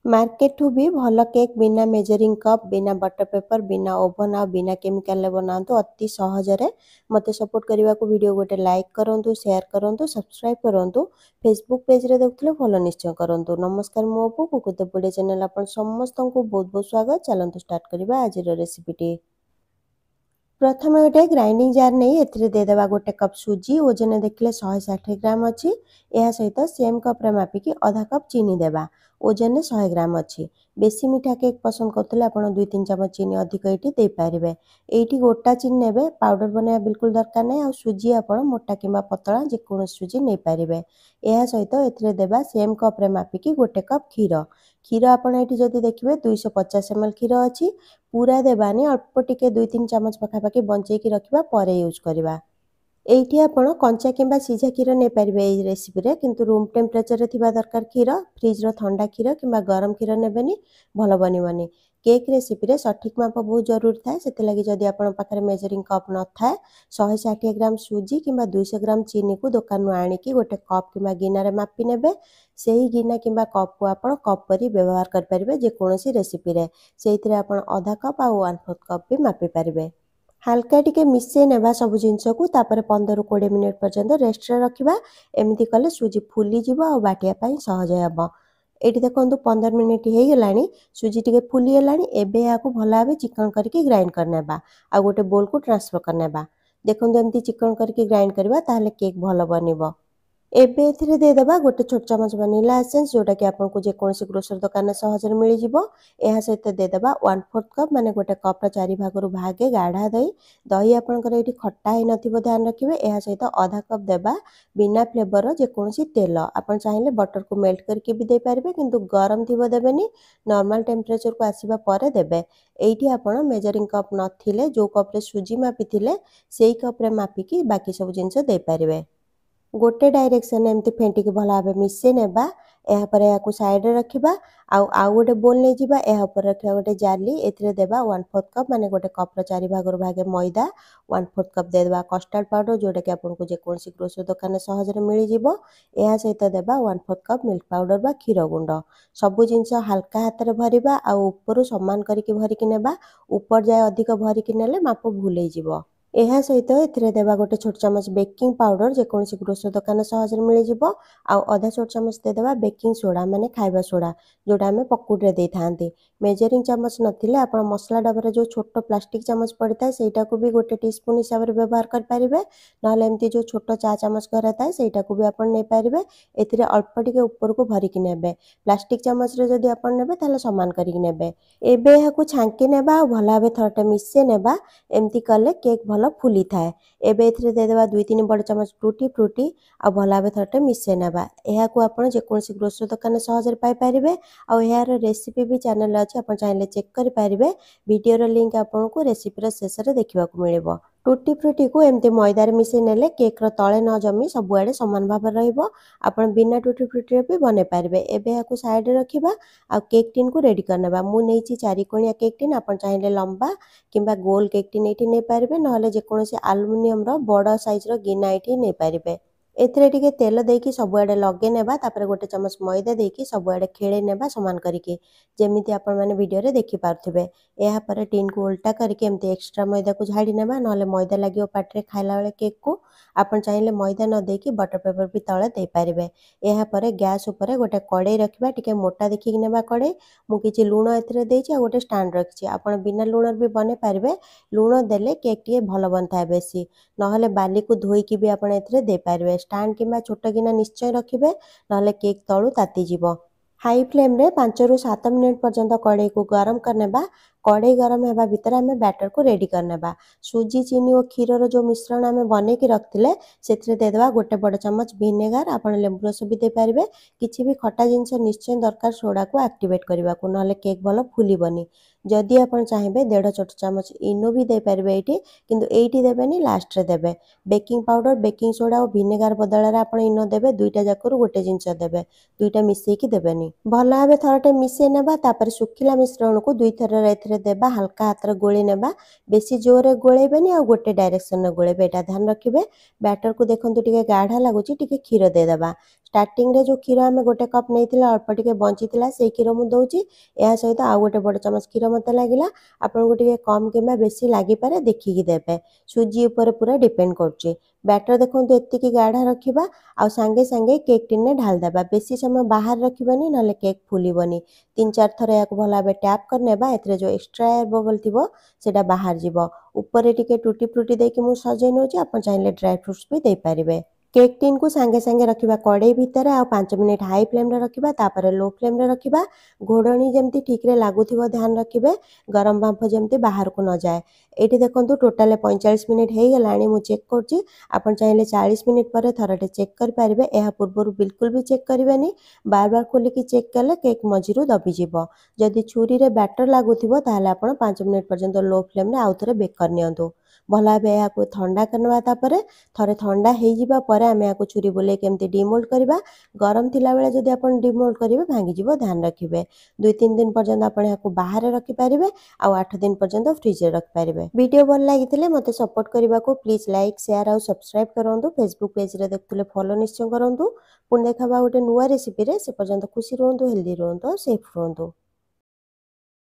Market भी भल cake बिना मेजरिंग कप बिना बटर पेपर बिना ओभन आ बिना केमिकल बनातु अति सहजरे मते सपोर्ट करने को वीडियो गोटे लाइक करूँ शेयर करूँ सब्सक्राइब करूँ फेसबुक पेज रे देखुले फॉलो निश्चय करूँ। नमस्कार मो अपू कुकुतपुड़े चैनल अपन समस्त को बहुत बहुत स्वागत। चलतु स्टार्ट करवा आज रेसिपीटी। प्रथम गोटे ग्राइंडिंग जार नहीं एथिरे देदेबा गोटे कप सुजी ओजन देखिले 160 ग्राम अच्छी। यह सहित सेम कप रे मापिकी आधा कप चीनी देबा ओजन 100 ग्राम अच्छी। बेसी मीठा केक पसंद करते आप 2-3 चमच चीनी अधिक ये दे पारे। ये गोटा चीनी ने पाउडर बनवा बिल्कुल दरकार नहीं। आ सुजी आप मोटा कि पतला जेको सुजी नहीं पारे। यह सहित एथिरे देबा सेम कप रे मापिकी गोटे कप क्षीर। क्षीर आपड़ ये जदि देखिए 250 ml क्षीर अच्छी। पूरा देबानी अल्प टिके 2-3 चमच पखापाखि बंचेकी रखिबा परे यूज करवा। एइठी आपण कंचा किंबा सीझा क्षीर नहीं पारे ये रेसिपी रे, किंतु रूम टेम्परेचर रे थिबा दरकार क्षीर। फ्रिज रो ठंडा क्षीर किंबा गरम क्षीर नेबेनी भल बनिबनी। केक रेसिपी रे सठिक माप बहुत जरूरी थाए। सेते लागि जदि आपण पाखरे मेजरिंग कप न थाए 160 ग्राम सुजी किंबा 200 ग्राम चीनी को दुकान नु आनिकी गोटे कप किंबा गिना रे मापी नेबे। सेही गिना किंबा कप को आपण कप परी व्यवहार कर परिबे जे कोनोसी रेसिपी रे। सेहितरे आपण आधा कप आ 1/4 कप भी मापी परिबे। हाल्का टिके मिसई नेबा सब जिनस को तापर 15-20 मिनिट पर्यंत रेस्ट रे रखिबा। एमिति कले सुजी फुली जिवो आ बाटिया पई सहज हबो। एठी देखंतु 15 मिनिट हे गेलानी सुजी टिके फुली गेलानी। एबे याकू भला भाबे चिकन करके ग्राइंड करनेबा आ गोटे बोल को ट्रांसफर करनेबा। देखंतु एमिति चिकन करके ग्राइंड करबा ताहले केक भलो बनिबो। एबे एथिरे दे देबा गोटे छोट चमच वनीला एसेंस जोटा कि आपन को जे कोनसी ग्रोसर दुकान में सहजरे मिली जिवो। एहा सहित दे देबा 1/4 कप माने गोटे कप रा 4 भागरु भागे गाढ़ा दही। दही आपन कर एठी खट्टा हे नथिबो ध्यान रखिबे। एहा सहित आधा कप देबा बिना फ्लेवर रो जे कोनसी तेल। आपन चाहिले बटर को मेल्ट करके भी दे पारबे, किंतु गरम थिबो देबेनी। नॉर्मल टेम्परेचर को आसीबा परे देबे। एठी आपन मेजरिंग कप नथिले जो कप रे सुजी मापी थिले सेही कप रे मापिकी बाकी सब जिंस दे पारबे। गोटे डायरेक्शन एमती फेंटिकी भल भाव मिसई नेबा। एहा पर याकू साइड रे रखिबा। आउ गोटे बोल ले जिबा। एहा पर रखिबा गोटे जाली। एथिरे देबा 1/4 कप माने गोटे कप रो 4 भागरु भागे मैदा। 1/4 कप दे देबा कस्टर्ड पाउडर जोटा कि आपन को जे कोनसी ग्रोसरी दुकान में सहज रे मिली जिवो। एहा सहित देबा 1/4 कप मिल्क पाउडर बा क्षीर गुंड। सबु जिंस हल्का हाथ रे भरिबा आ ऊपर समान करिके भरिके नेबा। ऊपर जाय अधिक भरिके नेले माप भूल हे जिवो। एहा सहित एथिरे देबा गोटे छोट चमच बेकिंग पाउडर जे कोनसी ग्रोसरी दुकान सहज रे मिली जिवो। आ आधा छोट चमच दे देबा बेकिंग सोडा माने खाइबा सोडा जोटा हमें पकुड़ रे देई थांती। मेजरिंग चमच नथिले आपण मसला डबा रे जो छोट प्लास्टिक चमच पड़ता सेटा को भी गोटे टीस्पून हिसाब रे व्यवहार कर पारिबे। नहले एमती जो छोट चा चमच घर थाए सेटा को भी आपण नै पारिबे। एथिरे अल्प टिके ऊपर को भरिकी नेबे। प्लास्टिक चमच रे जदि आपण नेबे ताले समान करिक नेबे। एबे याकू छांकी नेबा आ भला भाबे थरटे मिसई नेबा। एमती कले केक भलो फुली थाए। एबे एथिरे दे देबा 2-3 बड़ चमच टूटी फ्रूटी आ भला भाबे थरटे मिसई नेबा। एहा को आपण जे कोनसी ग्रोसरी दुकान में सहज रे पाई पारिबे। आ एहार रेसिपी भी चैनल अछि, आपण चाहिले चेक करि पारिबे। वीडियो रो लिंक आपण को रेसिपी रो शेष रे देखिबा को मिलिबो। टूटी फ्रूटी को एमती मैदा रे मिसई नेले केक रो तळे न जमी सब आडे समान भाव रहइबो। आपण बिना टूटी फ्रूटी रे भी बने पारिबे। एबे याकू साइड रे रखिबा आ केक टिन को रेडी करनेबा। मु नेछि 4 कोणिया केक टिन। आपण चाहिले लंबा किंबा गोल केक टिन एठी नै पारिबे, नहले जे कोनसी एल्युमिनियम रो बड़ साइज रो गिना एठी नै पारिबे। एथिरे टिके तेल देकी सब आडे लगे नेबा। तापर गोटे चमच मैदा देकी सब आडे खेळे नेबा समान करिके, जेमिति आपण माने वीडियो रे देखि पारथिबे। एहा पर टिन को उल्टा करके एमते एक्स्ट्रा मैदा को झाड़ी नेबा, नहले मैदा लागियो पाटरे खाइला बेले केक को। आपण चाहिले मैदा न देकी बटर पेपर भी तळे दे पारिबे। एहा पर गैस ऊपर गोटे कड़ाई रखिबा। टिके मोटा देखि नेबा कड़ाई। मु किछि लूण एथिरे देछि आ गोटे स्टैंड रखिछि। आपण बिना लूण भी बने पारिबे। लूण देले केक टिके भलो बनथाय बेसी। नहले बाली को धोईकी भी आपण एथिरे दे पारिबे। स्टैंड किंबा छोट गिना निश्चय रखिबे, नहले केक तळु ताती जिवो। हाई फ्लेम रे 5-7 मिनिट पर्यंत कड़ाई को गरम करनेबा। कड़ाई गरम हेबा भितर हमें बैटर को रेडी करनेबा। सुजी चीनी और क्षीर रो जो मिश्रण हमें बने की रखथिले सेथिरे दे देबा गोटे बड़ चमच विनेगर। आपण लेंबू रस भी दे पारिबे। किछि भी खट्टा जिंस निश्चय दरकार सोडा को एक्टिवेट करबा को, नहले केक भलो फुलीबनी। जदि आपण चाहेबे 1.5 छोट चमच इनो भी दे पारिबे एठी, किंतु एठी देबेनी लास्ट रे देबे। बेकिंग पाउडर बेकिंग सोडा और विनेगर बदल रे आपण इनो देबे। दुईटा जाकरू गोटे जिंस देबे, दुईटा मिसई की देबेनी। भल भाबे थरटे मिसई नेबा। तापर सुखिला मिश्रण को दुई थर रे एथिरे देबा। हल्का हाथ रे गोली नेबा, बेसी जोर रे गोळेबेनी आ गोटे डायरेक्शन रे गोळेबे, एटा ध्यान रखिबे। बैटर को देखंतु टिके गाढ़ा लागुची, टिके क्षीर दे देबा। स्टार्टिंग रे जो क्षीर आम गोटे कप नहीं अल्प टे बची से क्षीर मुझे दूसरी यह सहित आउ गोटे बड़ चमच क्षीर मत लगे आपको टे कम कि बेसी लगिपारे देखिकी देवे सुजी उपर पूरा डिपेंड कर बैटर देखो एति गाढ़ा रखा आउ सांगे सांगे केक टिन में ढाल देवा बेसी समय बाहर रखनी ना केक फुलबनी 3-4 थर या भल भाव टैप करने ए जो एक्सट्रा एयर बबल थी से बाहर जीव ऊपर टिके टूटी फ्रूटी देकी मुझे सजे नौ आप चाहिए ड्राई फ्रुट्स भी दे पारे। केक टिन को सांगे सांगे रखा कड़े भितर आ 5 मिनिट हाई फ्लेम रे रखा तापर लो फ्लेम रे रखा घोड़नी जमी ठीक रे लगुव ध्यान रखिए गरम बांफ जमी बाहर को न जाए। ये देखो टोटाल 45 मिनिट हो गला मुझे चेक कर आप चाहिए 40 मिनिट पर थरटे चेक करेंगे यह पूर्व बिल्कुल भी चेक करेंगे बार बार खोलिकी चेक कले केक मझीरू दबिज जदि छुरी रे बैटर लगुव ताल 5 मिनिट पर्यंत लो फ्लेम रे आउ थे बेक करनी भल भाव यहाँ ठंडा करवा थे ठंडा हो आम या छुरी बुले केमती डिमोल्ड करवा गरम थिला बेले जदि आप डिमोल्ड करेंगे भांगी ध्यान रखिए 2-3 दिन पर्यंत आप यहाँ बाहर रखिपारे आउ 8 दिन पर्यंत फ्रिज रे रखिपारे। वीडियो भल लगी मत सपोर्ट करने को प्लीज लाइक शेयर आउ सब्सक्राइब करूँ फेसबुक पेज रे देखुले फॉलो निश्चय करूँ पुणी देखा गोटे नुआ रेसिपी से पर्यंत खुशी रुहतु हेल्दी रुहतु सेफ रुहतु।